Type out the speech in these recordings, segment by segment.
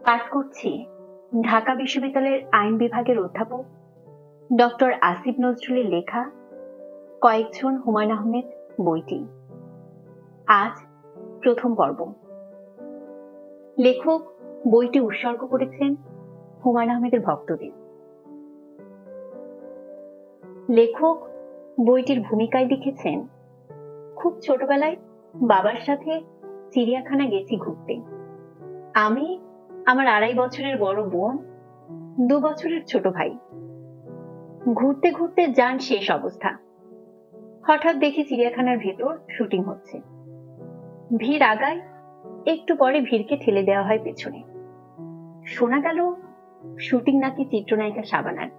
পাঠ করছি ঢাকা বিশ্ববিদ্যালয়ের আইন বিভাগের অধ্যাপক ডক্টর আসিফ নজরুলের লেখা কয়েকজন হুমায়ূন আহমেদ বইটি। আজ প্রথম পর্ব। লেখক বইটি উৎসর্গ করেছেন হুমায়ূন আহমেদের ভক্তদের। লেখক বইটির ভূমিকায় লিখেছেন, খুব ছোটবেলায় বাবার সাথে চিড়িয়াখানা গেছি ঘুরতে। আমি, আমার 2.5 বছরের বড় বোন, 2 বছরের ছোট ভাই। ঘুরতে ঘুরতে যান শেষ অবস্থা। হঠাৎ দেখি চিড়িয়াখানার ভেতর শুটিং হচ্ছে। ভিড় আগায়, একটু পরে ভিড়কে ঠেলে দেওয়া হয় পেছনে। শোনা গেল শুটিং নাকি চিত্রনায়িকা শাবানার।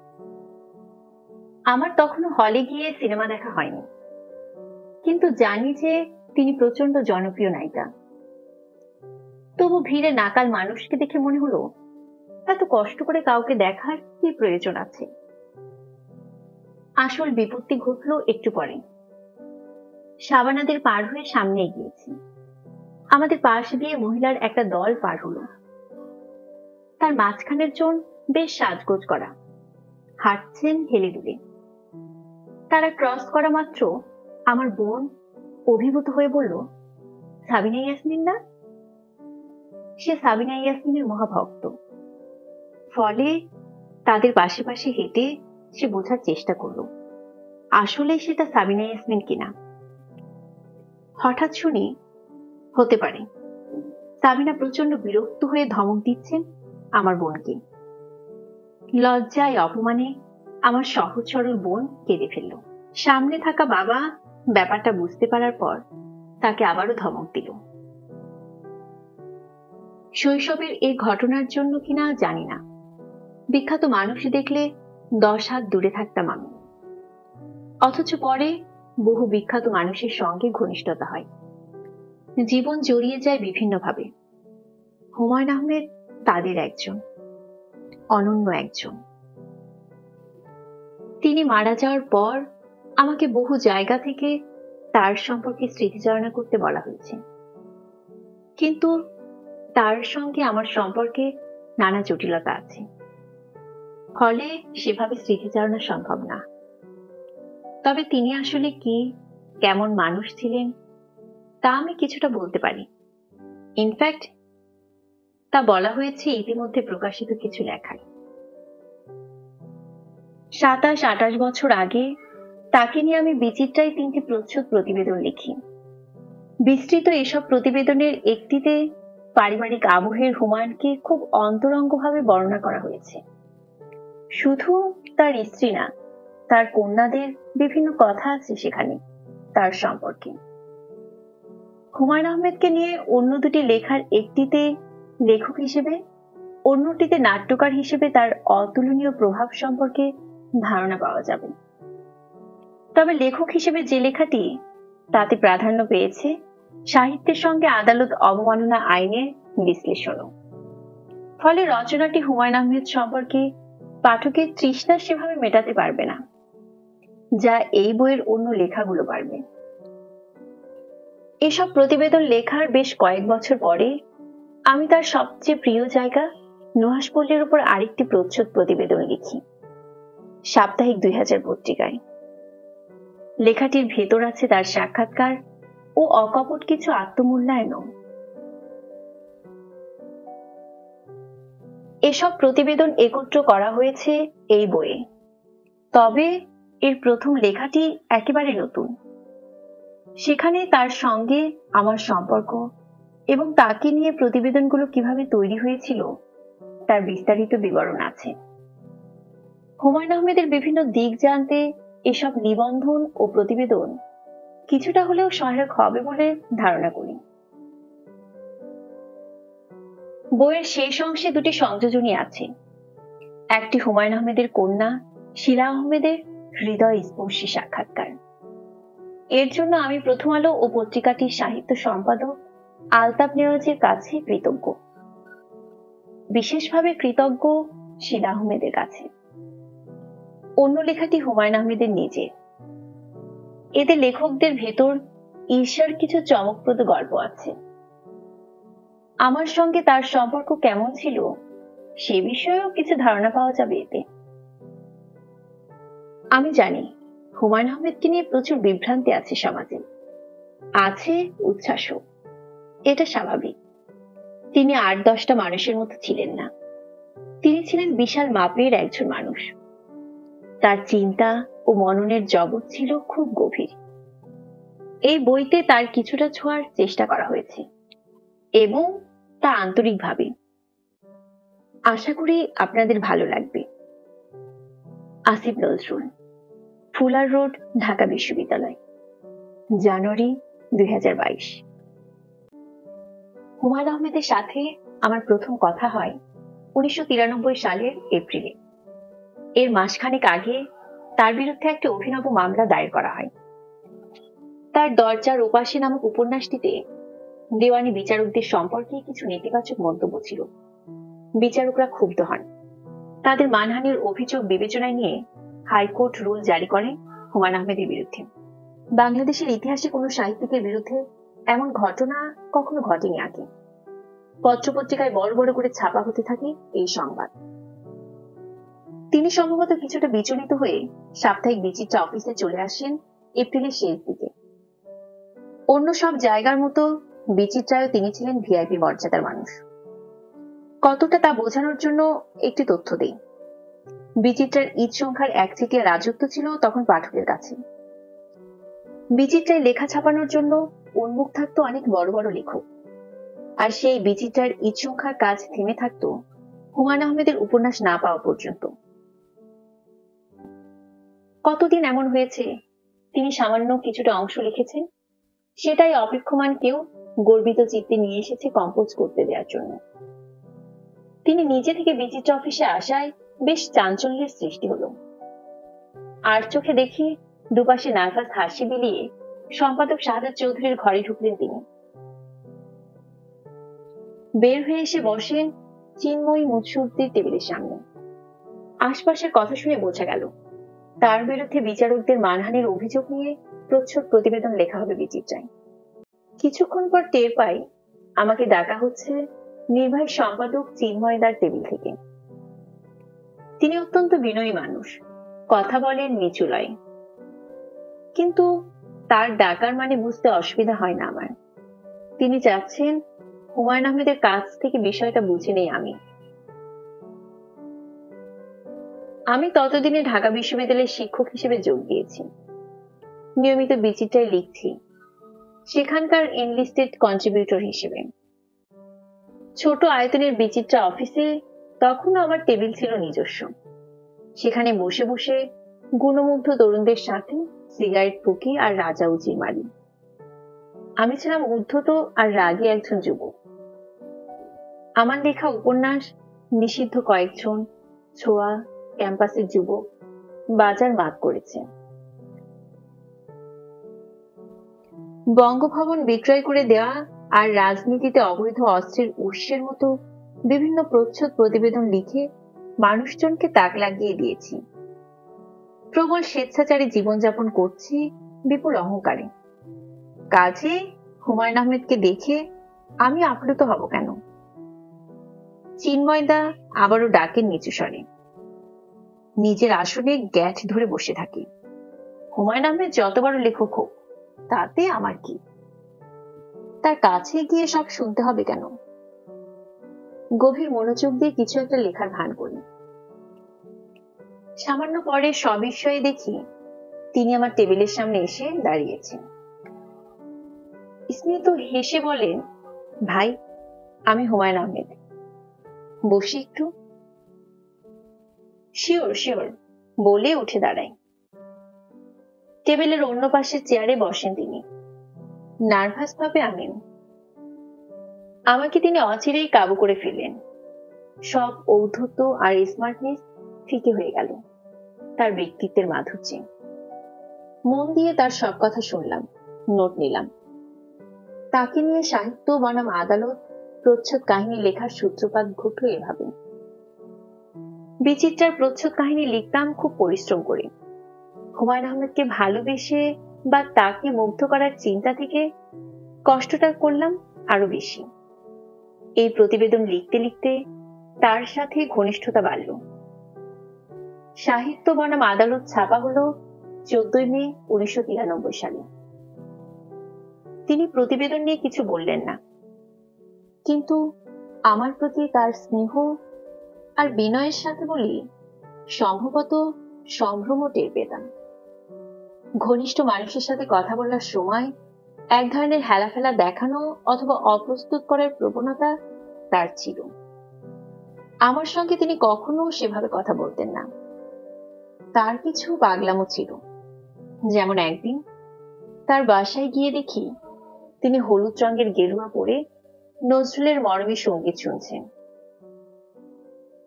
আমার তখনো হলে গিয়ে সিনেমা দেখা হয়নি, কিন্তু জানি যে তিনি প্রচন্ড জনপ্রিয় নায়িকা। তবু ভিড়ে নাকাল মানুষকে দেখে মনে হলো, এত কষ্ট করে কাউকে দেখার কি প্রয়োজন আছে। আসল বিপত্তি ঘটলো একটু পরে। শাবানাদের পার হয়ে সামনে এগিয়েছি। আমাদের পাশ দিয়ে মহিলার একটা দল পার হলো। তার মাঝখানের জন বেশ সাজগোজ করা, হাঁটছেন হেলে দুলে। তারা ক্রস করা মাত্র আমার বোন অভিভূত হয়ে বলল, সাবিনা ইয়াসমিন না? সে সাবিনা ইয়াসমিনের মহাভক্ত। ফলে তাদের পাশে পাশে হেঁটে সে বোঝার চেষ্টা করলো আসলে সেটা সাবিনা ইয়াসমিন কিনা। হঠাৎ শুনি, হতে পারে। সাবিনা প্রচন্ড বিরক্ত হয়ে ধমক দিচ্ছেন আমার বোনকে। লজ্জায় অপমানে আমার সহজ সরল বোন কেঁদে ফেলল। সামনে থাকা বাবা ব্যাপারটা বুঝতে পারার পর তাকে আবারও ধমক দিল। শৈশবের এই ঘটনার জন্য কিনা জানি না, বিখ্যাত মানুষ দেখলে 10 হাত দূরে থাকতাম আমি। অথচ পরে বহু বিখ্যাত মানুষের সঙ্গে ঘনিষ্ঠতা হয়, জীবন জড়িয়ে যায় বিভিন্নভাবে। হুমায়ূন আহমেদ তাদের একজন, অনন্য একজন। তিনি মারা যাওয়ার পর আমাকে বহু জায়গা থেকে তার সম্পর্কে স্মৃতিচারণা করতে বলা হয়েছে, কিন্তু তার সঙ্গে আমার সম্পর্কে নানা জটিলতা আছে, ফলে সেভাবে স্মৃতিচারণা সম্ভব না। তবে তিনি আসলে কি, কেমন মানুষ ছিলেন তা আমি কিছুটা বলতে পারি। ইনফ্যাক্ট তা বলা হয়েছে ইতিমধ্যে প্রকাশিত কিছু লেখায়। 27-28 বছর আগে তাকে নিয়ে আমি বিচিত্রায় 3টি প্রচ্ছদ প্রতিবেদন লিখি। বিস্তৃত এসব প্রতিবেদনের একটিতে পারিবারিক আবহের হুমায়ুনকে খুব অন্তরঙ্গভাবে বর্ণনা করা হয়েছে। শুধু তার স্ত্রী না, তার কন্যাদের বিভিন্ন কথা আছে সেখানে তার সম্পর্কে। হুমায়ূন আহমেদকে নিয়ে অন্য দুটি লেখার একটিতে লেখক হিসেবে, অন্যটিতে নাট্যকার হিসেবে তার অতুলনীয় প্রভাব সম্পর্কে ধারণা পাওয়া যাবে। তবে লেখক হিসেবে যে লেখাটি, তাতে প্রাধান্য পেয়েছে সাহিত্যের সঙ্গে আদালত অবমাননা আইনের বিশ্লেষণও। ফলে রচনাটি হুমায়ূন আহমেদ সম্পর্কে পাঠকের তৃষ্ণা সেভাবে মেটাতে পারবে না, যা এই বইয়ের অন্য লেখাগুলো পারবে। এসব প্রতিবেদন লেখার বেশ কয়েক বছর পরে আমি তার সবচেয়ে প্রিয় জায়গা নুহাশপল্লীর উপর আরেকটি প্রচ্ছদ প্রতিবেদন লিখি সাপ্তাহিক 2000 পত্রিকায়। লেখাটির ভেতর আছে তার সাক্ষাৎকার ও অকপট কিছু আত্মমূল্যায়নও। এসব প্রতিবেদন একত্র করা হয়েছে এই বইয়ে। তবে এর প্রথম লেখাটি একেবারে নতুন। সেখানে তার সঙ্গে আমার সম্পর্ক এবং তাকে নিয়ে প্রতিবেদনগুলো কিভাবে তৈরি হয়েছিল তার বিস্তারিত বিবরণ আছে। হুমায়ূন আহমেদের বিভিন্ন দিক জানতে এসব নিবন্ধন ও প্রতিবেদন কিছুটা হলেও সহায়ক হবে বলে ধারণা করি। বইয়ের শেষ অংশে দুটি সংযোজনী আছে। একটি হুমায়ূন আহমেদের কন্যা শিলা আহমেদের হৃদয় স্পর্শী সাক্ষাৎকার। এর জন্য আমি প্রথম আলো ও পত্রিকাটির সাহিত্য সম্পাদক আলতাফ নেওয়াজের কাছে কৃতজ্ঞ। বিশেষভাবে কৃতজ্ঞ শিলা আহমেদের কাছে। অন্য লেখাটি হুমায়ূন আহমেদের নিজের। এতে লেখকদের ভেতর ঈর্ষার কিছু চমকপ্রদ গল্প আছে। আমার সঙ্গে তার সম্পর্ক কেমন ছিল সে বিষয়েও কিছু ধারণা পাওয়া যাবে এতে। আমি জানি হুমায়ুন আহমেদকে নিয়ে প্রচুর বিভ্রান্তি আছে সমাজে, আছে উচ্ছ্বাসও। এটা স্বাভাবিক। তিনি ৮-১০টা মানুষের মতো ছিলেন না। তিনি ছিলেন বিশাল মাপের একজন মানুষ। তার চিন্তা ও মননের জগৎ ছিল খুব গভীর। এই বইতে তার কিছুটা ছোঁয়ার চেষ্টা করা হয়েছে, এবং তা আন্তরিকভাবে। আশা করি আপনাদের ভালো লাগবে। আসিফ নজরুল, ফুলার রোড, ঢাকা বিশ্ববিদ্যালয়, জানুয়ারি ২০২২। হুমায়ুন আহমেদের সাথে আমার প্রথম কথা হয় ১৯৯৩ সালের এপ্রিলে। এর মাসখানেক আগে তার বিরুদ্ধে একটি অভিনব মামলা দায়ের করা হয়। তার দরজার ওপাশে নামক উপন্যাসটিতে দেওয়ানি বিচারকদের সম্পর্কে কিছু নেতিবাচক মন্তব্য ছিল। বিচারকরা ক্ষুব্ধ হন। তাদের মানহানির অভিযোগ বিবেচনায় নিয়ে হাইকোর্ট রুল জারি করে হুমায়ুন আহমেদের বিরুদ্ধে। বাংলাদেশের ইতিহাসে কোনো সাহিত্যিকের বিরুদ্ধে এমন ঘটনা কখনো ঘটেনি আগে। পত্রপত্রিকায় বড় বড় করে ছাপা হতে থাকে এই সংবাদ। তিনি সম্ভবত কিছুটা বিচলিত হয়ে সাপ্তাহিক বিচিত্রা অফিসে চলে আসেন এপ্রিলের শেষ দিকে। অন্য সব জায়গার মতো বিচিত্রায়ও তিনি ছিলেন ভিআইপি মর্যাদার মানুষ। কতটা তা বোঝানোর জন্য একটি তথ্য দেই। বিচিত্রার ঈদ সংখ্যার একচেটিয়া রাজত্ব ছিল তখন পাঠকের কাছে। বিচিত্রায় লেখা ছাপানোর জন্য উন্মুখ থাকতো অনেক বড় বড় লেখক, আর সেই বিচিত্রার ঈদ সংখ্যার কাজ থেমে থাকতো হুমায়ুন আহমেদের উপন্যাস না পাওয়া পর্যন্ত। কতদিন এমন হয়েছে তিনি সামান্য কিছুটা অংশ লিখেছেন, সেটাই অপেক্ষমান কেউ গর্বিত চিত্তে নিয়ে এসেছে কম্পোজ করতে দেওয়ার জন্য। তিনি নিজে থেকে বিচিত্রা অফিসে আসায় বেশ চাঞ্চল্যের সৃষ্টি হলো। আর চোখে দেখি দুপাশে নার্ভাস হাসি বিলিয়ে সম্পাদক শাহাদাত চৌধুরীর ঘরে ঢুকলেন তিনি। বের হয়ে এসে বসেন চিন্ময়ী মুৎসুদ্দির টেবিলের সামনে। আশপাশের কথা শুনে বোঝা গেল তার বিরুদ্ধে বিচারকদের মানহানির অভিযোগ নিয়ে প্রচ্ছদ প্রতিবেদন লেখা হবে বিচিত্রায়। কিছুক্ষণ পর টের পাই আমাকে ডাকা হচ্ছে নির্বাহী সম্পাদক চিন্ময়দার টেবিল থেকে। তিনি অত্যন্ত বিনয়ী মানুষ, কথা বলেন নিচু লয়ে। কিন্তু তার ডাকার মানে বুঝতে অসুবিধা হয় না আমার। তিনি চাচ্ছেন হুমায়ুন আহমেদের কাছ থেকে বিষয়টা বুঝে নেই আমি ততদিনে ঢাকা বিশ্ববিদ্যালয়ের শিক্ষক হিসেবে যোগ দিয়েছি। নিয়মিত বিচিত্রায় লিখছি, সেখানকার এনলিস্টেড কন্ট্রিবিউটর হিসেবে। ছোট আয়তনের বিচিত্রা অফিসে তখনও আমার টেবিল ছিল নিজস্ব। সেখানে বসে বসে গুণমুগ্ধ তরুণদের সাথে সিগারেট ফুকি আর রাজা উজির মারি। আমি ছিলাম উদ্ধত আর রাগী একজন যুবক। আমার লেখা উপন্যাস নিষিদ্ধ কয়েকজন ছোঁয়া ক্যাম্পাসের যুবক বাজার মাত করেছে। বঙ্গভবন বিক্রয় করে দেওয়া আর রাজনীতিতে অবৈধ অস্ত্রের উৎসের মতো বিভিন্ন প্রচ্ছদ প্রতিবেদন লিখে মানুষজনকে তাক লাগিয়ে দিয়েছি। প্রবল স্বেচ্ছাচারী জীবনযাপন করছি বিপুল অহংকারে। কাজে হুমায়ুন আহমেদকে দেখে আমি আপ্লুত হব কেন? চিন্ময়দা আবারও ডাকেন নিচু স্বরে। নিজের আসনে গ্যাট ধরে বসে থাকি। হুমায়ুন আহমেদ যত বড় লেখক হোক, তাতে আমার কি? তার কাছে গিয়ে সব শুনতে হবে কেন? গভীর মনোযোগ দিয়ে কিছু একটা লেখার ভান করি। সামান্য পরে সবিস্ময়ে দেখি তিনি আমার টেবিলের সামনে এসে দাঁড়িয়েছেন। স্মিত হেসে বলেন, ভাই, আমি হুমায়ুন আহমেদ, বসি একটু। শিওর শিওর বলে উঠে দাঁড়াই। টেবিলের অন্য পাশে চেয়ারে বসেন তিনি, নার্ভাস ভাবে আমিও। আমাকে তিনি অচিরেই কাবু করে ফেললেন। সব ঔদ্ধত্য আর স্মার্টনেস ফিকে হয়ে গেল তার ব্যক্তিত্বের মাধুর্যে। মন দিয়ে তার সব কথা শুনলাম, নোট নিলাম। তাকে নিয়ে সাহিত্য বনাম আদালত প্রচ্ছদ কাহিনী লেখার সূত্রপাত ঘটল এভাবে। বিচিত্রার প্রচ্ছদ কাহিনী লিখতাম খুব পরিশ্রম করে। হুমায়ুন আহমেদকে ভালোবেসে বা তাকে মুগ্ধ করার চিন্তা থেকে কষ্টটা করলাম আরো বেশি। এই প্রতিবেদন লিখতে লিখতে তার সাথে ঘনিষ্ঠতা বাড়ল। সাহিত্য বনাম আদালত ছাপা হলো 14 মে 1993 সালে। তিনি প্রতিবেদন নিয়ে কিছু বললেন না, কিন্তু আমার প্রতি তার স্নেহ আর বিনয়ের সাথে বলি সম্ভবত সম্ভ্রমও টের পেতাম। ঘনিষ্ঠ মানুষের সাথে কথা বলার সময় এক ধরনের হেলাফেলা দেখানো অথবা অপ্রস্তুত করার প্রবণতা তার ছিল। আমার সঙ্গে তিনি কখনো সেভাবে কথা বলতেন না। তার কিছু পাগলামো ছিল। যেমন একদিন তার বাসায় গিয়ে দেখি তিনি হলুদ রঙের গেরুয়া পরে নজরুলের মরমী সঙ্গীত শুনছেন।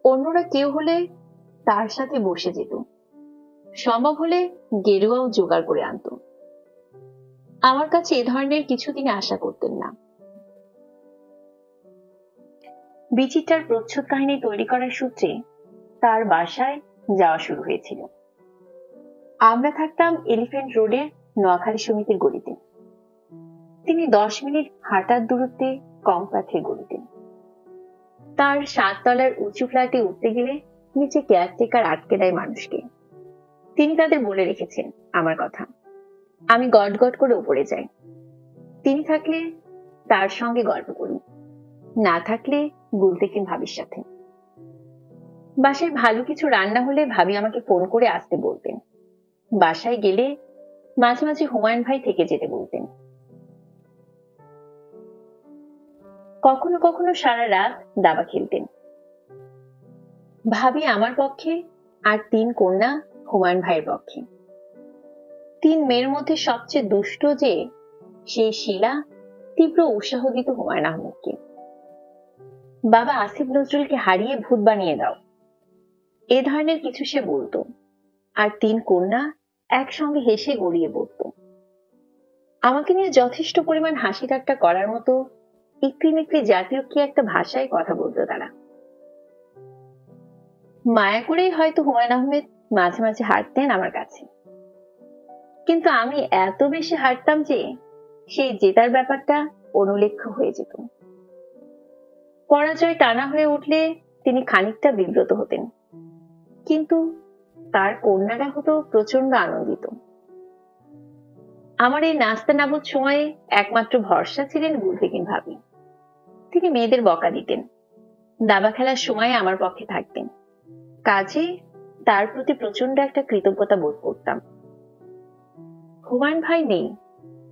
অন্যরা কেউ হলে তার সাথে বসে যেত, সম্ভব হলে গেরুয়াও জোগাড় করে আনত। আমার কাছে এ ধরনের কিছু তিনি আশা করতেন না। বিচিত্রার প্রচ্ছদ কাহিনী তৈরি করার সূত্রে তার বাসায় যাওয়া শুরু হয়েছিল। আমরা থাকতাম এলিফ্যান্ট রোডের নোয়াখালী সমিতির গলিতে। তিনি 10 মিনিট হাঁটার দূরত্বে কমপাথের গলিতে। তার 7 তলার উঁচু ফ্ল্যাটে উঠতে গেলে নিচে কেয়ারটেকার আটকে দেয় মানুষকে। তিনি তাদের বলে রেখেছেন আমার কথা। আমি গট গট করে উপরে যাই। তিনি থাকলে তার সঙ্গে গল্প করি, না থাকলে গুলতেকিন ভাবির সাথে। বাসায় ভালো কিছু রান্না হলে ভাবি আমাকে ফোন করে আসতে বলতেন। বাসায় গেলে মাঝে মাঝে হুমায়ুন ভাই থেকে যেতে বলতেন। কখনো কখনো সারা রাত দাবা খেলতেন। ভাবি আমার পক্ষে আর 3 কন্যা হুমায়ুন ভাইয়ের পক্ষে। 3 মেয়ের মধ্যে সবচেয়ে দুষ্ট যে সেই শিলা তীব্র উৎসাহ দিত হুমায়ুন আহমেদকে। বাবা আসিফ নজরুলকে হারিয়ে ভূত বানিয়ে দাও, এ ধরনের কিছু সে বলতো। আর 3 কন্যা একসঙ্গে হেসে গড়িয়ে পড়ত। আমাকে নিয়ে যথেষ্ট পরিমাণ হাসি ঠাট্টা করার মতো ইকরিমিকরি জাতীয় কি একটা ভাষায় কথা বলতো তারা। মায়া করেই হয়তো হুমায়ুন আহমেদ মাঝে মাঝে হাঁটতেন আমার কাছে, কিন্তু আমি এত বেশি হাঁটতাম যে সেই জেতার ব্যাপারটা অনুলেখ্য হয়ে যেত। পরাজয় টানা হয়ে উঠলে তিনি খানিকটা বিব্রত হতেন, কিন্তু তার কন্যারা হতো প্রচন্ড আনন্দিত। আমার এই নাস্তা নাবুদ সময়ে একমাত্র ভরসা ছিলেন গুলতেকিন ভাবি। তিনি মেয়েদের বকা দিতেন, দাবা খেলার সময় আমার পক্ষে থাকতেন। কাজে তার প্রতি প্রচন্ড একটা কৃতজ্ঞতা বোধ করতাম। হুমায়ুন ভাই নেই।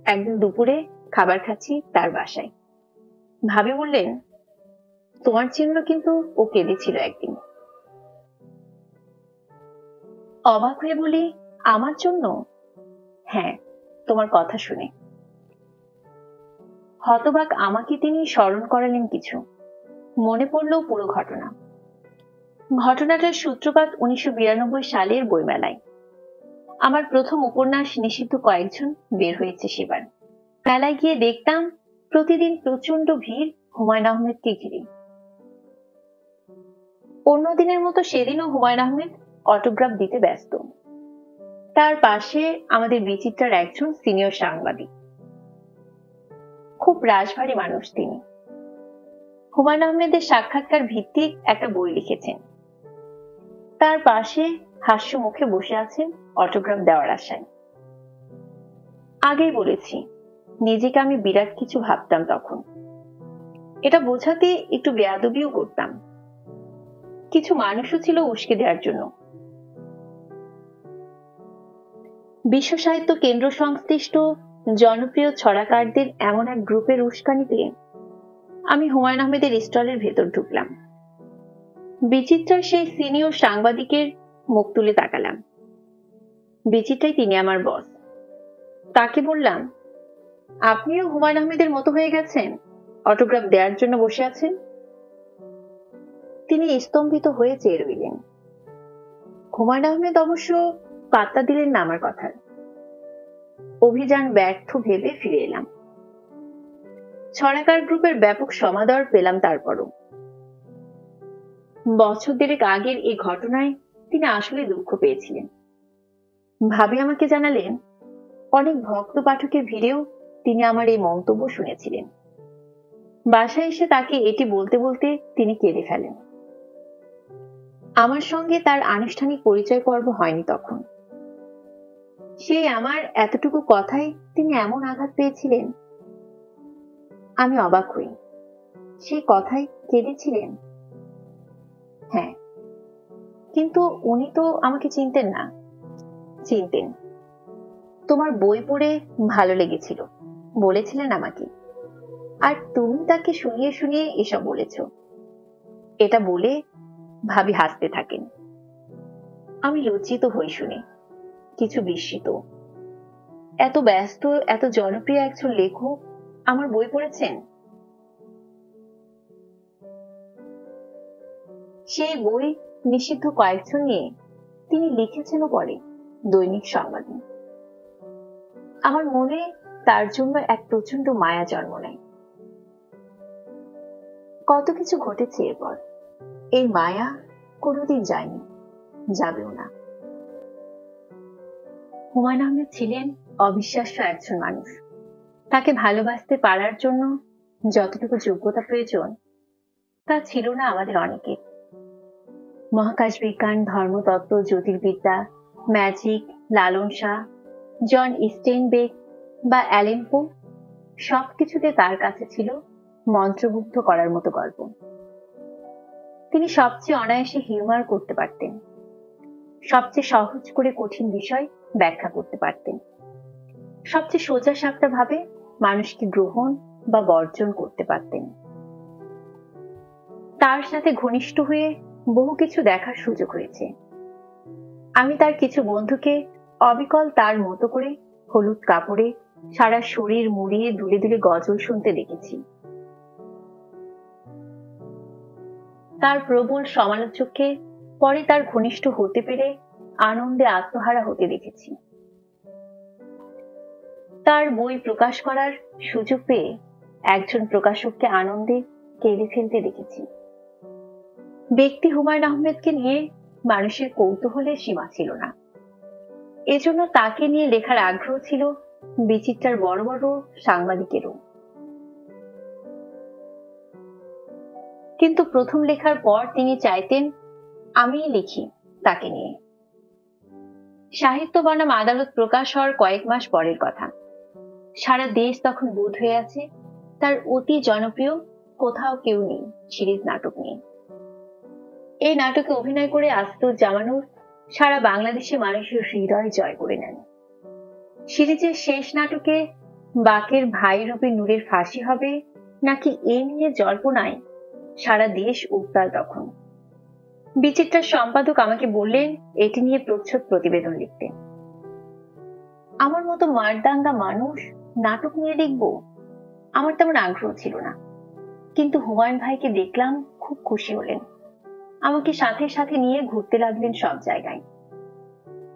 একদিন দুপুরে খাবার খাচ্ছি তার বাসায়। ভাবি বললেন, তোমার জন্য কিন্তু ও কেঁদেছিল একদিন। অবাক হয়ে বলি, আমার জন্য? হ্যাঁ, তোমার কথা শুনে। হতবাক আমাকে তিনি স্মরণ করালেন কিছু। মনে পড়ল পুরো ঘটনা। ঘটনাটার সূত্রপাত 1992 সালের বইমেলায়। আমার প্রথম উপন্যাস নিষিদ্ধ কয়েকজন বের হয়েছে সেবার। মেলায় গিয়ে দেখতাম প্রতিদিন প্রচন্ড ভিড় হুমায়ুন আহমেদকে ঘিরে। অন্য দিনের মতো সেদিনও হুমায়ুন আহমেদ অটোগ্রাফ দিতে ব্যস্ত। তার পাশে আমাদের বিচিত্রার একজন সিনিয়র সাংবাদিক। খুব রাশভারী মানুষ তিনি। হুমায়ুন আহমেদের সাক্ষাৎকার ভিত্তিক একটা বই লিখেছেন। তার পাশে হাস্য মুখে বসে আছেন অটোগ্রাফ দেওয়ার আশায়। আগেই বলেছি, নিজেকে আমি বিরাট কিছু ভাবতাম তখন। এটা বোঝাতে একটু বেয়াদবিও করতাম। কিছু মানুষও ছিল উস্কে দেওয়ার জন্য। বিশ্ব সাহিত্য কেন্দ্র সংশ্লিষ্ট জনপ্রিয় ছড়াকারদের এমন এক গ্রুপের উস্কানিতে আমি হুমায়ুন আহমেদের স্টলের ভেতর ঢুকলাম। বিচিত্রার সেই সিনিয়র সাংবাদিকের মুখ তুলে তাকালাম। বিচিত্রাই তিনি আমার বস। তাকে বললাম, আপনিও হুমায়ুন আহমেদের মতো হয়ে গেছেন, অটোগ্রাফ দেওয়ার জন্য বসে আছেন? তিনি স্তম্ভিত হয়ে চেয়ে রইলেন। হুমায়ুন আহমেদ অবশ্য পাত্তা দিলেন না আমার কথার। অভিযান ব্যর্থ ভেবে ফিরে এলাম। ছড়াকার গ্রুপের ব্যাপক সমাদর পেলাম তারপরও। বছর দেড়েক আগের এই ঘটনায় তিনি আসলে দুঃখ পেয়েছিলেন। ভাবি আমাকে জানালেন, অনেক ভক্ত পাঠকের ভিড়েও তিনি আমার এই মন্তব্য শুনেছিলেন। বাসায় এসে তাকে এটি বলতে বলতে তিনি কেঁদে ফেলেন। আমার সঙ্গে তার আনুষ্ঠানিক পরিচয় পর্ব হয়নি তখন। সেই আমার এতটুকু কথায় তিনি এমন আঘাত পেয়েছিলেন। আমি অবাক হই। সেই কথায় কেঁদেছিলেন? হ্যাঁ, কিন্তু উনি তো আমাকে চিনতেন না। চিনতেন। তোমার বই পড়ে ভালো লেগেছিল বলেছিলেন আমাকে, আর তুমি তাকে শুনিয়ে শুনিয়ে এসব বলেছ। এটা বলে ভাবি হাসতে থাকেন। আমি লজ্জিত হই শুনে, কিছু বিস্মিত। এত ব্যস্ত, এত জনপ্রিয় একজন লেখক আমার বই পড়েছেন। সেই বই নিষিদ্ধ কয়েকজন নিয়ে তিনি লিখেছেনও পরে দৈনিক সংবাদে। আমার মনে তার জন্য এক প্রচন্ড মায়া জন্ম নেয়। কত কিছু ঘটেছে এরপর। এই মায়া কোনোদিন যায়নি, যাবেও না। হুমায়ূন আহমেদ ছিলেন অবিশ্বাস্য একজন মানুষ। তাকে ভালোবাসতে পারার জন্য যতটুকু যোগ্যতা প্রয়োজন তা ছিল না আমাদের অনেকের। মহাকাশ বিজ্ঞান, ধর্মতত্ত্ব, জ্যোতির্বিদ্যা, ম্যাজিক, লালন শাহ, জন স্টেইনবেক বা অ্যালেন পো সবকিছুতে তার কাছে ছিল মন্ত্রমুগ্ধ করার মতো গল্প। তিনি সবচেয়ে অনায়াসে হিউমার করতে পারতেন, সবচেয়ে সহজ করে কঠিন বিষয় ব্যাখ্যা করতে পারতেন, সবচেয়ে সোজা সাপটা ভাবে মানুষকে গ্রহণ বা বর্জন করতে পারতেন। তার সাথে ঘনিষ্ঠ হয়ে বহু কিছু দেখার সুযোগ হয়েছে। আমি তার কিছু বন্ধুকে অবিকল তার মতো করে হলুদ কাপড়ে সারা শরীর মুড়িয়ে দুলে দুলে গজল শুনতে দেখেছি। তার প্রবল সমালোচককে পরে তার ঘনিষ্ঠ হতে পেরে আনন্দে আত্মহারা হতে দেখেছি। তার বই প্রকাশ করার সুযোগ পেয়ে একজন প্রকাশককে আনন্দে কেঁদে ফেলতে দেখেছি। ব্যক্তি হুমায়ূন আহমেদকে নিয়ে মানুষের কৌতূহলের সীমা ছিল না। এজন্য তাকে নিয়ে লেখার আগ্রহ ছিল বিচিত্রার বড় বড় সাংবাদিকেরও। কিন্তু প্রথম লেখার পর তিনি চাইতেন আমিই লিখি তাকে নিয়ে। সাহিত্য বনাম আদালত প্রকাশ হওয়ার কয়েক মাস পরের কথা। সারা দেশ তখন বোধ হয়ে আছে তার অতি জনপ্রিয় কোথাও কেউ নেই সিরিজ নাটক নিয়ে। এই নাটকে অভিনয় করে আসাদুজ্জামানুর সারা বাংলাদেশে মানুষের হৃদয় জয় করে নেন। সিরিজের শেষ নাটকে বাকের ভাই রবি নূরের ফাঁসি হবে নাকি এ নিয়ে জল্পনায় সারা দেশ উত্তাল তখন। বিচিত্রার সম্পাদক আমাকে বললেন এটি নিয়ে প্রচ্ছদ প্রতিবেদন লিখতে। আমার মতো মারদাঙ্গা মানুষ নাটক নিয়ে লিখব, আমার তেমন আগ্রহ ছিল না। কিন্তু হুমায়ূন ভাইকে দেখলাম, খুব খুশি হলেন। আমাকে সাথে সাথে নিয়ে ঘুরতে লাগলেন সব জায়গায়।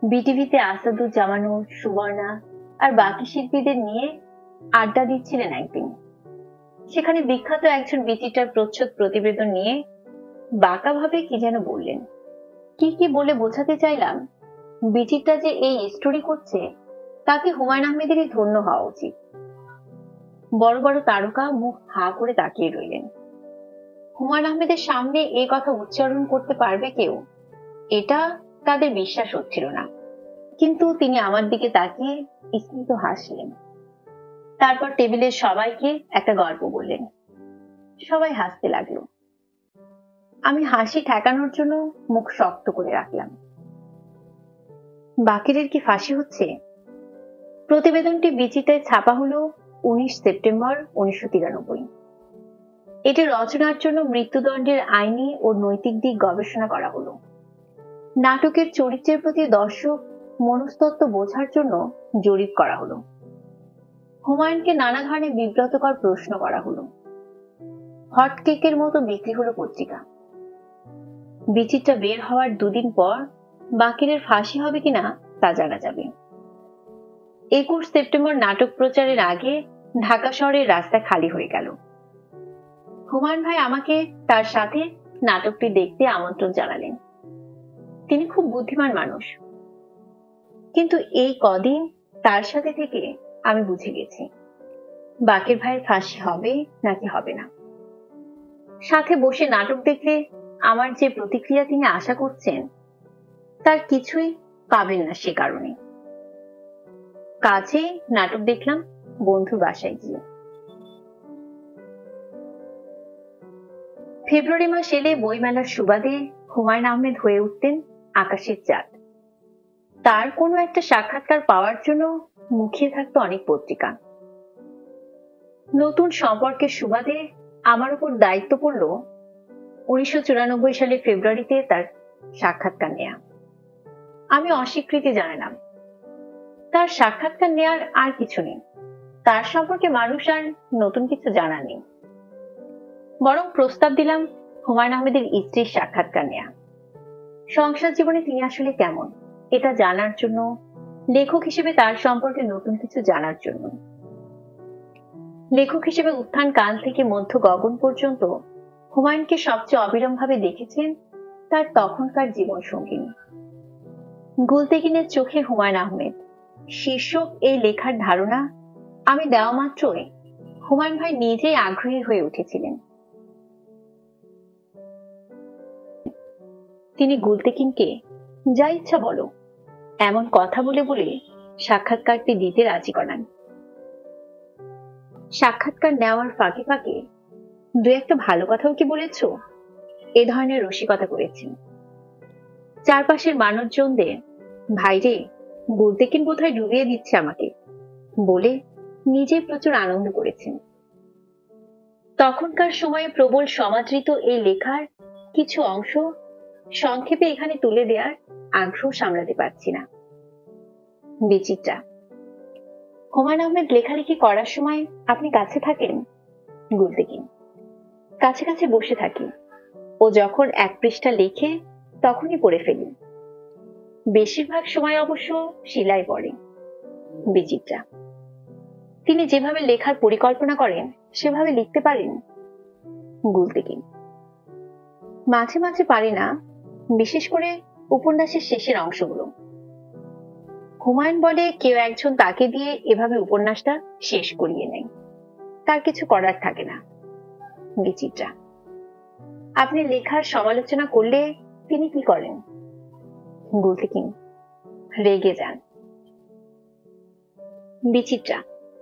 বিটিভিতে আসাদুজ্জামানুর, সুবর্ণা আর বাকি শিল্পীদের নিয়ে আড্ডা দিচ্ছিলেন একদিন। সেখানে বিখ্যাত একজন বিচিত্রার প্রচ্ছদ প্রতিবেদন নিয়ে বাঁকাভাবে কি যেন বললেন। কি কি বলে বোঝাতে চাইলাম বিচিত্রা যে এই স্টোরি করছে তাকে হুমায়ূন আহমেদেরই ধন্য হওয়া উচিত। বড় বড় তারকা মুখ হা করে তাকিয়ে রইলেন। হুমায়ূন আহমেদের সামনে এ কথা উচ্চারণ করতে পারবে কেউ, এটা তাদের বিশ্বাস হচ্ছিল না। কিন্তু তিনি আমার দিকে তাকিয়ে স্মিত হাসলেন। তারপর টেবিলের সবাইকে একটা গল্প বললেন। সবাই হাসতে লাগলো। আমি হাসি ঠেকানোর জন্য মুখ শক্ত করে রাখলাম। বাকিরের কি ফাঁসি হচ্ছে? প্রতিবেদনটি বিচিত্রায় ছাপা হলো 19 সেপ্টেম্বর 1993। এটি রচনার জন্য মৃত্যুদণ্ডের আইনি ও নৈতিক দিক গবেষণা করা হলো। নাটকের চরিত্রের প্রতি দর্শক মনস্তত্ত্ব বোঝার জন্য জরিপ করা হলো। হুমায়ূনকে নানা ধরনের বিব্রতকর প্রশ্ন করা হলো। হট কেকের মতো বিক্রি হলো পত্রিকা। বিচিত্রা বের হওয়ার দুদিন পর বাকিরের ফাঁসি হবে কিনা তা জানা যাবে। 21 সেপ্টেম্বর নাটক প্রচারের আগে ঢাকা শহরের রাস্তা খালি হয়ে গেল। হুমায়ূন ভাই আমাকে তার সাথে নাটকটি দেখতে আমন্ত্রণ জানালেন। তিনি খুব বুদ্ধিমান মানুষ, কিন্তু এই কদিন তার সাথে থেকে আমি বুঝে গেছি বাকের ভাইয়ের ফাঁসি হবে নাকি হবে না। সাথে বসে নাটক দেখলে আমার যে প্রতিক্রিয়া তিনি আশা করছেন তার কিছুই পাবেন না। সে কারণে কাজে নাটক দেখলাম বন্ধুর বাসায় গিয়ে। ফেব্রুয়ারি মাস এলে বইমেলার সুবাদে হুমায়ুন আহমেদ হয়ে উঠতেন আকাশের চাঁদ। তার কোনো একটা সাক্ষাৎকার পাওয়ার জন্য মুখিয়ে থাকতো অনেক পত্রিকা। নতুন সম্পর্কের সুবাদে আমার উপর দায়িত্ব পড়ল 1994 সালের ফেব্রুয়ারিতে তার সাক্ষাৎকার নেয়া। আমি অস্বীকৃতি জানালাম। তার সাক্ষাৎকার নেয়ার আর কিছু নেই, তার সম্পর্কে মানুষ আর নতুন কিছু জানা নেই। বরং প্রস্তাব দিলাম হুমায়ুন আহমেদের স্ত্রীর সাক্ষাৎকার নেয়া। সংসার জীবনে তিনি আসলে কেমন এটা জানার জন্য, লেখক হিসেবে তার সম্পর্কে নতুন কিছু জানার জন্য। লেখক হিসেবে উত্থান কাল থেকে মধ্য গগন পর্যন্ত হুমায়ুনকে সবচেয়ে অবিরাম ভাবে দেখেছেন তার তখনকার জীবন সঙ্গিনী। গুলতেকিনের চোখে হুমায়ুন আহমেদ শীর্ষক এই লেখার ধারণা আমি দেওয়া মাত্রই হুমায়ুন ভাই নিজেই আগ্রহী হয়ে উঠেছিলেন। তিনি গুলতেকিনকে যা ইচ্ছা বলো এমন কথা বলে বলে সাক্ষাৎকারটি দিতে রাজি করান। সাক্ষাৎকার নেওয়ার ফাঁকে ফাঁকে দু একটা ভালো কথাও কি বলেছ, এ ধরনের রসিকতা করেছেন। চারপাশের মানুষজনদের ভাইরে গুলতেকিন বোধহয় ডুবিয়ে দিচ্ছে আমাকে বলে নিজে প্রচুর আনন্দ করেছেন। তখনকার সময়ে প্রবল সমাদৃত এই লেখার কিছু অংশ সংক্ষেপে এখানে তুলে দেওয়ার আগ্রহ সামলাতে পারছি না। বিচিত্রা, হুমায়ুন আহমেদ লেখালেখি করার সময় আপনি কাছে থাকেন? গুলতেকিন, কাছে কাছে বসে থাকি। ও যখন এক পৃষ্ঠা লেখে তখনই পড়ে ফেলি। বেশিরভাগ সময় অবশ্য শিলায় পড়ে। বিচিত্রা, তিনি যেভাবে লেখার পরিকল্পনা করেন সেভাবে লিখতে পারেন? গুলতেকিন, মাঝে মাঝে পারি না, বিশেষ করে উপন্যাসের শেষের অংশগুলো। হুমায়ুন বলে কেউ একজন তাকে দিয়ে এভাবে উপন্যাসটা শেষ করিয়ে নেয়, তার কিছু করার থাকে না। বিচিত্রা, আপনি লেখার সমালোচনা করলে তিনি কি করেন? গুলতেকিন, রেগে যান। বিচিত্রা,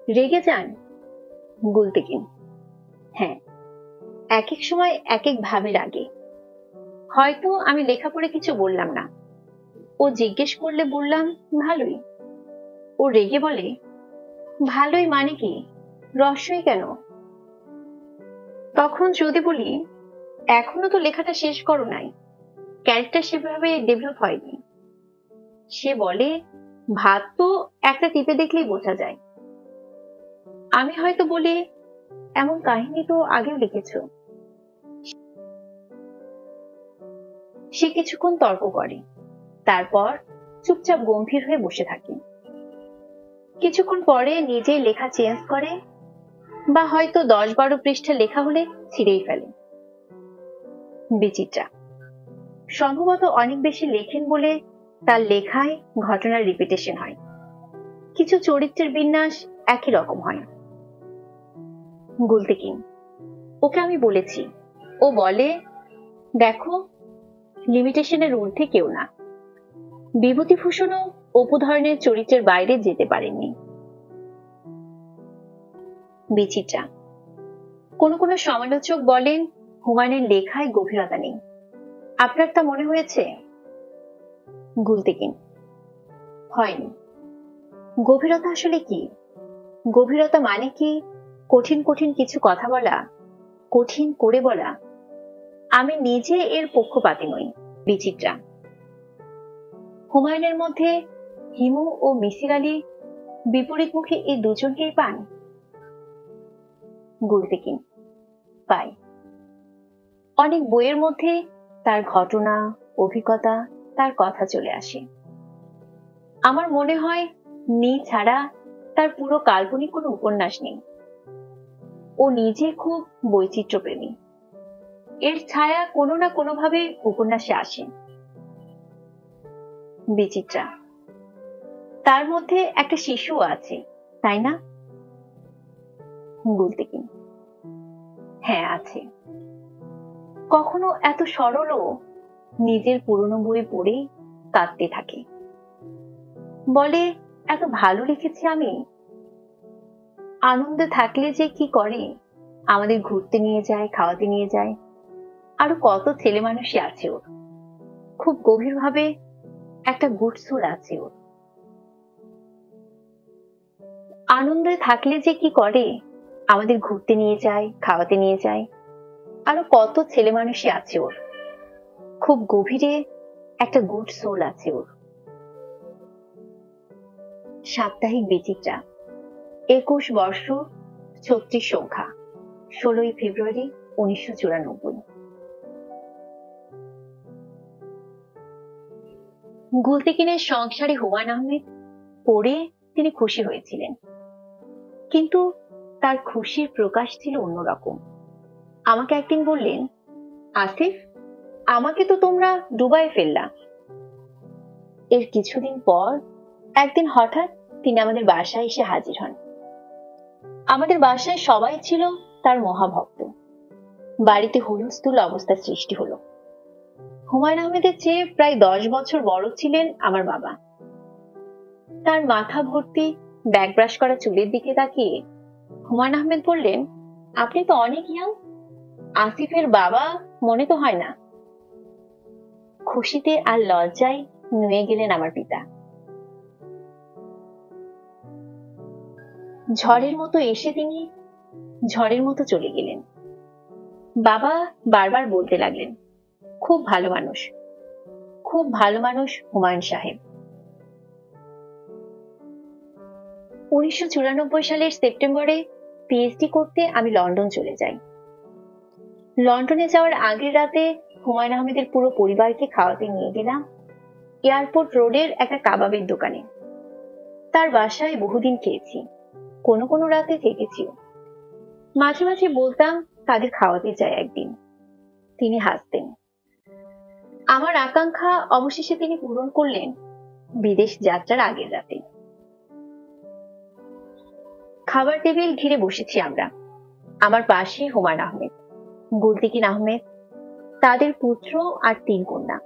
রেগে যান? গুলতেকিন, হ্যাঁ, এক এক সময় এক এক ভাবে রাগে। হয়তো আমি লেখা পড়ে কিছু বললাম না, ও জিজ্ঞেস করলে বললাম ভালোই। ও রেগে বলে ভালোই মানে কি, রহস্যই কেন? তখন যদি বলি এখনো তো লেখাটা শেষ করো নাই, ক্যারেক্টার সেভাবে ডেভেলপ হয়নি, সে বলে ভাত তো একটা টিপে দেখলেই বোঝা যায়। আমি হয়তো বলি এমন কাহিনী তো আগেও লিখেছো। সে কিছুক্ষণ তর্ক করে, তারপর চুপচাপ গম্ভীর হয়ে বসে থাকে। কিছুক্ষণ পরে নিজেই লেখা চেঞ্জ করে, বা হয়তো 10-12 পৃষ্ঠা লেখা হলে ছিঁড়েই ফেলে। বিচিত্রা, সম্ভবত অনেক বেশি লেখেন বলে তার লেখায় ঘটনার রিপিটেশন হয়, কিছু চরিত্রের বিন্যাস একই রকম হয়। গুলতেকিন, ওকে আমি বলেছি, ও বলে দেখো লিমিটেশনের ঊর্ধ্বে কেউ না। বিভূতিভূষণও অপু ধরনের চরিত্রের বাইরে যেতে পারেননি। বিচিত্রা, কোন কোন সমালোচক বলেন হুমায়ুনের লেখায় গভীরতা নেই, আপনার তা মনে হয়েছে? গুলতেকিন, হয়নি। গভীরতা আসলে কি? গভীরতা মানে কি কঠিন কঠিন কিছু কথা বলা, কঠিন করে বলা? আমি নিজে এর পক্ষপাতী নই। বিচিত্রা, হুমায়ুনের মধ্যে হিমু ও মিসির আলী বিপরীতমুখী এই দুজনকেই পান? গুলতেকিন, পাই। অনেক বইয়ের মধ্যে তার ঘটনা, অভিজ্ঞতা, তার কথা চলে আসে। আমার মনে হয় নি ছাড়া তার পুরো কাল্পনিক কোনো উপন্যাস নেই। ও নিজে খুব বৈচিত্র্যপ্রেমী, এর ছায়া কোনো না কোনো ভাবে উপন্যাসে আসে। বিচিত্রা, তার মধ্যে একটা শিশুও আছে, তাই না? গুলতেকিন, হ্যাঁ আছে। কখনো এত সরলও নিজের পুরনো বই পড়েই কাঁদতে থাকে। বলে, এত ভালো লিখেছি আমি। আনন্দে থাকলে যে কি করে, আমাদের ঘুরতে নিয়ে যায়, খাওয়াতে নিয়ে যায়। আরো কত ছেলে মানুষই আছে ওর। খুব গভীরভাবে একটা গুড সোল আছে ওর। আনন্দে থাকলে যে কি করে, আমাদের ঘুরতে নিয়ে যায়, খাওয়াতে নিয়ে যায়। আরো কত ছেলে মানুষই আছে ওর। খুব গভীরে একটা গুড সোল আছে ওর। সাপ্তাহিক বিচিত্রা, 21 বর্ষ 36 সংখ্যা, 16 ফেব্রুয়ারি 1994। গুলতেকিনের সংসারে হুমায়ুন আহমেদ পড়ে তিনি খুশি হয়েছিলেন, কিন্তু তার খুশির প্রকাশ ছিল অন্যরকম। আমাকে একদিন বললেন, আসিফ, আমাকে তো তোমরা ডুবাই ফেললা। এর কিছুদিন পর একদিন হঠাৎ তিনি আমাদের বাসায় এসে হাজির হন। আমাদের বাসায় সবাই ছিল তার মহাভক্ত। বাড়িতে হুলস্থুল অবস্থার সৃষ্টি হলো। হুমায়ুন আহমেদের চেয়ে প্রায় 10 বছর বড় ছিলেন আমার বাবা। তার মাথা ভর্তি ব্যাক ব্রাশ করা চুলের দিকে তাকিয়ে হুমায়ুন আহমেদ বললেন, আপনি তো অনেক ইয়াং, আসিফের বাবা মনে তো হয় না। খুশিতে আর লজ্জায় নুয়ে গেলেন আমার পিতা। ঝড়ের মতো এসে তিনি ঝড়ের মতো চলে গেলেন। বাবা বারবার বলতে লাগলেন, খুব ভালো মানুষ, খুব ভালো মানুষ হুমায়ুন সাহেব। 1994 সালের সেপ্টেম্বরে পিএইচডি করতে আমি লন্ডন চলে যাই। লন্ডনে যাওয়ার আগের রাতে হুমায়ুন আহমেদের পুরো পরিবারকে খাওয়াতে নিয়ে গেলাম এয়ারপোর্ট রোডের একটা কাবাবের দোকানে। তার বাসায় বহুদিন খেয়েছি, কোনো কোনো রাতে থেকেছিও। মাঝে মাঝে বলতাম তাদের খাওয়াতে চাই একদিন। তিনি হাসতেন। আমার আকাঙ্ক্ষা অবশেষে তিনি পূরণ করলেন বিদেশ যাত্রার আগের রাতে। খাবার টেবিল ঘিরে বসেছি আমরা। আমার পাশে হুমায়ুন আহমেদ, গুলতেকিন আহমেদ, তাদের পুত্র আর 3 কন্যা।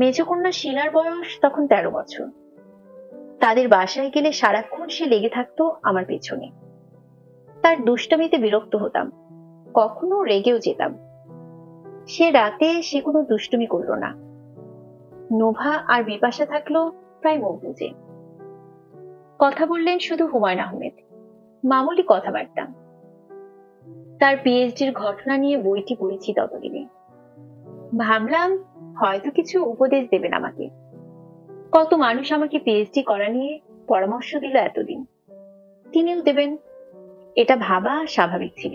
মেজ কন্যা শিলার বয়স তখন 13 বছর। তাদের বাসায় গেলে সারাক্ষণ সে লেগে থাকতো আমার পেছনে। তার দুষ্টামিতে বিরক্ত হতাম, কখনো রেগেও যেতাম। সে রাতে সে কোনো দুষ্টুমি করলো না। নোভা আর বিপাশা থাকলো প্রায় মুখ বুজে। কথা বললেন শুধু হুমায়ুন আহমেদ, মামুলি কথাবার্তা। তার পিএইচডির ঘটনা নিয়ে বইটি পড়েছি ততদিনে। ভাবলাম হয়তো কিছু উপদেশ দেবেন আমাকে। কত মানুষ আমাকে পিএইচডি করা নিয়ে পরামর্শ দিল এতদিন, তিনিও দেবেন, এটা ভাবা স্বাভাবিক ছিল।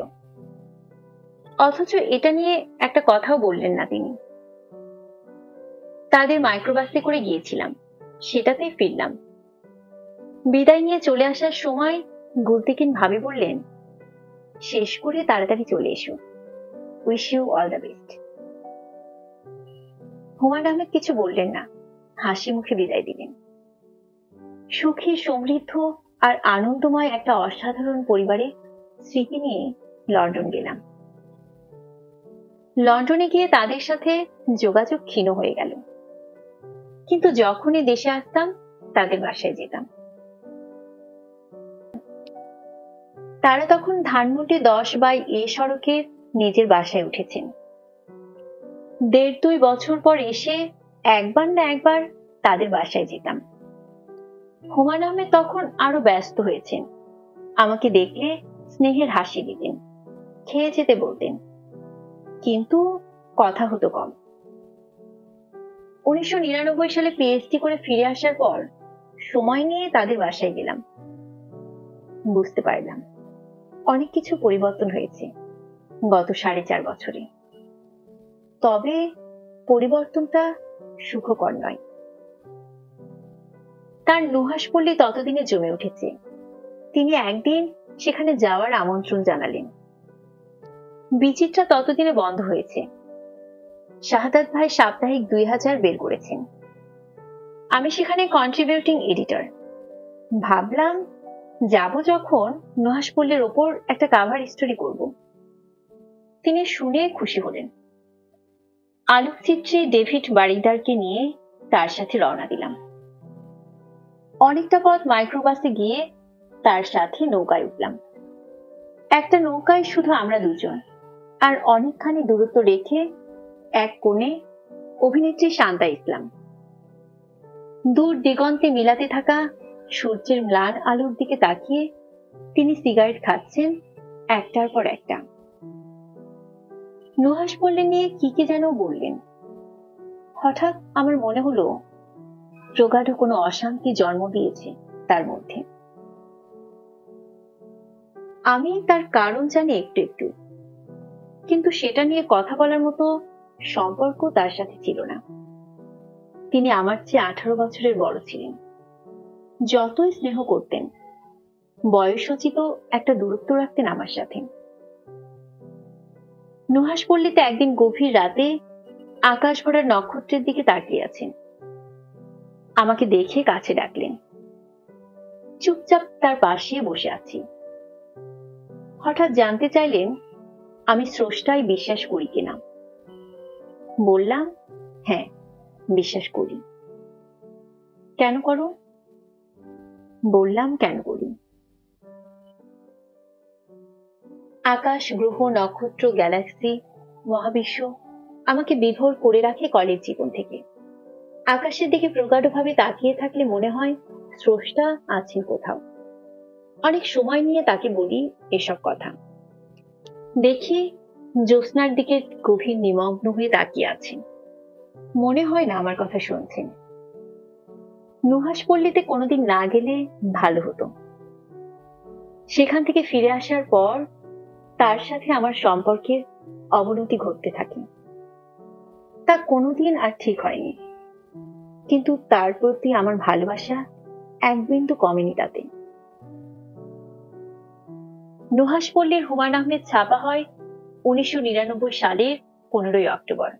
অথচ এটা নিয়ে একটা কথাও বললেন না তিনি। তাদের মাইক্রোবাসে করে গিয়েছিলাম, সেটাতেই ফিরলাম। বিদায় নিয়ে চলে আসার সময় গুলতেকিন ভাবি বললেন, শেষ করে তাড়াতাড়ি চলে এসো, wish you all the best. Humayun Ahmed কিছু বললেন না, হাসি মুখে বিদায় দিলেন। সুখী, সমৃদ্ধ আর আনন্দময় একটা অসাধারণ পরিবারের স্মৃতি নিয়ে লন্ডন গেলাম। লন্ডনে গিয়ে তাদের সাথে যোগাযোগ ক্ষীণ হয়ে গেল, কিন্তু যখনই দেশে আসতাম তাদের বাসায় যেতাম। তারা তখন ধানমন্ডি 10/A সড়কের নিজের বাসায় উঠেছেন। 1.5-2 বছর পর এসে একবার না একবার তাদের বাসায় যেতাম। হুমায়ুন আহমেদ তখন আরো ব্যস্ত হয়েছেন। আমাকে দেখলে স্নেহের হাসি দিতেন, খেয়ে যেতে বলতেন, কিন্তু কথা হতো কম। 1999 সালে পিএইচডি করে ফিরে আসার পর সময় নিয়ে তাদের বাসায় গেলাম। বুঝতে পারলাম অনেক কিছু পরিবর্তন হয়েছে গত 4.5 বছরে। তবে পরিবর্তনটা সুখকর নয়। তার নুহাশপল্লী ততদিনে জমে উঠেছে। তিনি একদিন সেখানে যাওয়ার আমন্ত্রণ জানালেন। বিচিত্রা ততদিনে বন্ধ হয়েছে। শাহাদাত ভাই সাপ্তাহিক 2000 বের করেছেন। আমি সেখানে কন্ট্রিবিউটিং এডিটর। ভাবলাম যাব যখন নুহাশপল্লীর ওপর একটা কাভার স্টোরি করব। তিনি শুনে খুশি হলেন। আলোকচিত্রে ডেভিড বারিদারকে নিয়ে তার সাথে রওনা দিলাম। অনেকটা পথ মাইক্রোবাসে গিয়ে তার সাথে নৌকায় উঠলাম। একটা নৌকায় শুধু আমরা দুজন, আর অনেকখানি দূরত্ব রেখে এক কোণে অভিনেত্রী শান্তা ইসলাম। দূর দিগন্তে মিলাতে থাকা সূর্যের ম্লান আলোর দিকে তাকিয়ে তিনি সিগারেট খাচ্ছেন একটার পর একটা। নুহাস পল্লী নিয়ে কি যেন বললেন। হঠাৎ আমার মনে হলো প্রগাঢ় কোনো অশান্তি জন্ম দিয়েছে তার মধ্যে। আমি তার কারণ জানি একটু একটু, কিন্তু সেটা নিয়ে কথা বলার মতো সম্পর্ক তার সাথে ছিল না। তিনি আমার চেয়ে 18 বছরের বড় ছিলেন। যতই স্নেহ করতেন, বয়সোচিত একটা দূরত্ব রাখতেন আমার সাথে। নুহাস পল্লীতে একদিন গভীর রাতে আকাশ ভরা নক্ষত্রের দিকে তাকিয়ে আছেন। আমাকে দেখে কাছে ডাকলেন। চুপচাপ তার পাশে বসে আছি। হঠাৎ জানতে চাইলেন আমি স্রষ্টায় বিশ্বাস করি কিনা। বললাম, হ্যাঁ, বিশ্বাস করি। কেন করো? বললাম, কেন করি। আকাশ, গ্রহ, নক্ষত্র, গ্যালাক্সি, মহাবিশ্ব আমাকে বিভোর করে রাখে কলেজ জীবন থেকে। আকাশের দিকে প্রগাঢ়ভাবে তাকিয়ে থাকলে মনে হয় স্রষ্টা আছেন কোথাও। অনেক সময় নিয়ে তাকে বলি এসব কথা। দেখি জ্যোৎস্নার দিকে গভীর নিমগ্ন হয়ে তাকিয়ে আছেন। মনে হয় না আমার কথা শুনছেন। নুহাস পল্লীতে কোনোদিন না গেলে ভালো হতো। সেখান থেকে ফিরে আসার পর তার সাথে আমার সম্পর্কের অবনতি ঘটতে থাকে। তা কোনোদিন আর ঠিক হয়নি, কিন্তু তার প্রতি আমার ভালোবাসা এক বিন্দু কমেনি তাতে। নুহাস পল্লীর হুমায়ূন আহমেদ ছাপা হয় 1999 সালের 15 অক্টোবর।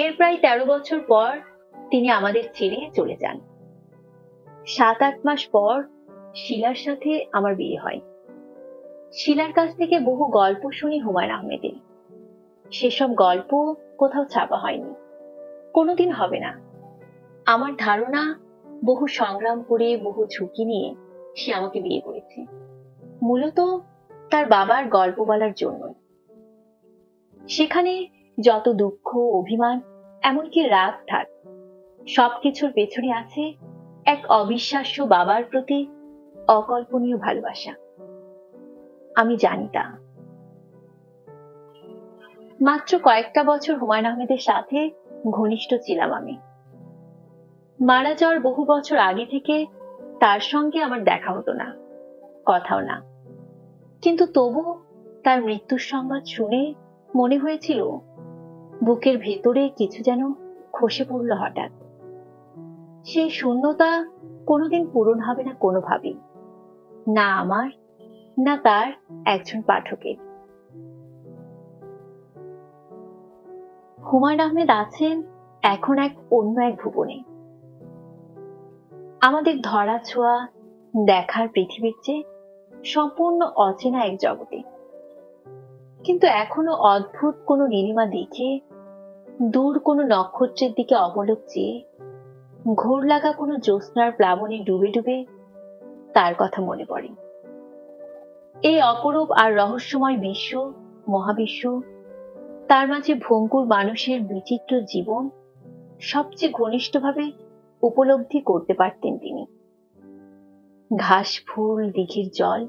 এর প্রায় 13 বছর পর তিনি আমাদের ছেড়ে চলে যান। 7-8 মাস পর শিলার সাথে আমার বিয়ে হয়। শিলার কাছ থেকে বহু গল্প শুনি হুমায়ূন আহমেদের। সেসব গল্প কোথাও ছাপা হয়নি, কোনোদিন হবে না। আমার ধারণা বহু সংগ্রাম করে, বহু ঝুঁকি নিয়ে সে আমাকে বিয়ে করেছে, মূলত তার বাবার গল্প বলার জন্য। সেখানে যত দুঃখ, অভিমান, এমনকি রাগ থাক, সবকিছুর পেছনে আছে এক অবিশ্বাস্য বাবার প্রতি অকল্পনীয় ভালোবাসা। আমি জানি তা। মাত্র কয়েকটা বছর হুমায়ূন আহমেদের সাথে ঘনিষ্ঠ ছিলাম আমি। মারা যাওয়ার বহু বছর আগে থেকে তার সঙ্গে আমার দেখা হতো না, কথাও না। কিন্তু তবু তার মৃত্যুর সংবাদ শুনে মনে হয়েছিল বুকের ভেতরে কিছু যেন খসে পড়ল হঠাৎ। সেই শূন্যতা কোনোদিন পূরণ হবে না কোনোভাবেই, না আমার, না তার একজন পাঠকের। হুমায়ূন আহমেদ আছেন এখন অন্য এক ভুবনে। আমাদের ধরা ছোঁয়া দেখার পৃথিবীর চেয়ে সম্পূর্ণ অচেনা এক জগতে। কিন্তু এখনো অদ্ভুত কোনো নীলিমা দেখে, দূর কোনো নক্ষত্রের দিকে অবলোক চেয়ে, ঘোর লাগা কোনো জ্যোৎস্নার প্লাবনে ডুবে ডুবে তার কথা মনে পড়ে। এই অপরূপ আর রহস্যময় বিশ্ব, মহাবিশ্ব, তার মাঝে ভঙ্গুর মানুষের বিচিত্র জীবন সবচেয়ে ঘনিষ্ঠভাবে উপলব্ধি করতে পারতেন তিনি। ঘাস, ফুল, দিঘির জল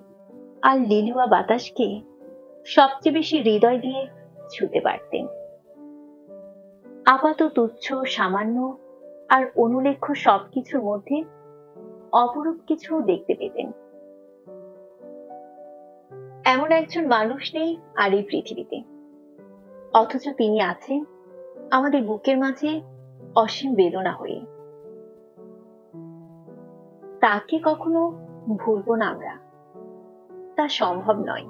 আর লিলুয়া বাতাসকে সবচেয়ে বেশি হৃদয় দিয়ে ছুঁতে পারতেন। আপাত তুচ্ছ, সামান্য আর অনুলেখ্য সবকিছুর মধ্যে অপরূপ কিছু দেখতে পেতেন। এমন একজন মানুষ নেই আর এই পৃথিবীতে, অথচ তিনি আছেন আমাদের বুকের মাঝে অসীম বেদনা হয়ে। তাকে কখনো ভুলবো না আমরা, তা সম্ভব নয়।